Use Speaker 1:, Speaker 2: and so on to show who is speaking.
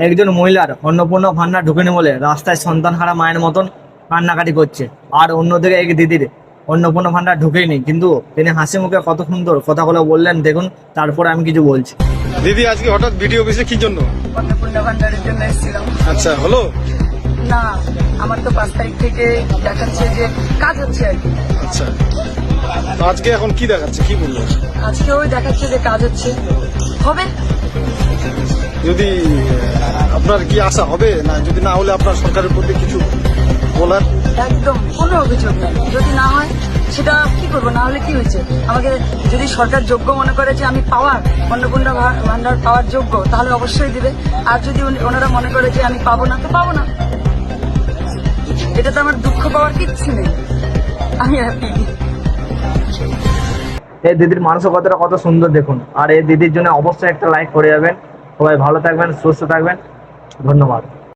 Speaker 1: একজন মহিলার অন্নপূর্ণা ভান্ডার ঢুকেনি বলে রাস্তায় সন্তান হারা মায়ের মতন কান্নাকাটি করছে, আর অন্যদিকে এক দিদির অন্নপূর্ণা ভান্ডার ঢুকেনি, কিন্তু তিনি হাসি মুখে কত সুন্দর কথাগুলো বললেন দেখুন। তারপর আমি কিছু বলছি।
Speaker 2: দিদি আজকে হঠাৎ ভিডিও অফিসে কি জন্য?
Speaker 3: অন্নপূর্ণা ভান্ডারের জন্য এসেছিলাম।
Speaker 2: আচ্ছা, হলো
Speaker 3: না, আমার তো 5 তারিখ থেকে দেখাচ্ছে যে কাজ হচ্ছে আর কি।
Speaker 2: আচ্ছা, তো আজকে এখন কি দেখাচ্ছে, কি বললো?
Speaker 3: আজকে ওই দেখাচ্ছে যে কাজ হচ্ছে, হবে।
Speaker 2: যদি আপনার কি আশা হবে না, যদি না হলে আপনার সরকারের প্রতি কিছু বলার?
Speaker 3: একদম কোনো অভিযোগ নেই, যদি না হয় সেটা কি করবো, না হলে কি হয়েছে। আমাকে যদি সরকার যোগ্য মনে করে যে আমি পাওয়ার অন্নপূর্ণা ভান্ডার পাওয়ার যোগ্য, তাহলে অবশ্যই দিবে। আর যদি ওনারা মনে করে যে আমি পাবো না, তো পাবো না। এটা তো আমার দুঃখ পাওয়ার কিচ্ছু নেই, আমি হ্যাপি।
Speaker 1: এই দিদির মানসিকতাটা কত সুন্দর দেখুন, আর এই দিদির জন্য অবশ্যই একটা লাইক করে যাবেন। সবাই ভালো থাকবেন, সুস্থ থাকবেন, ধন্যবাদ।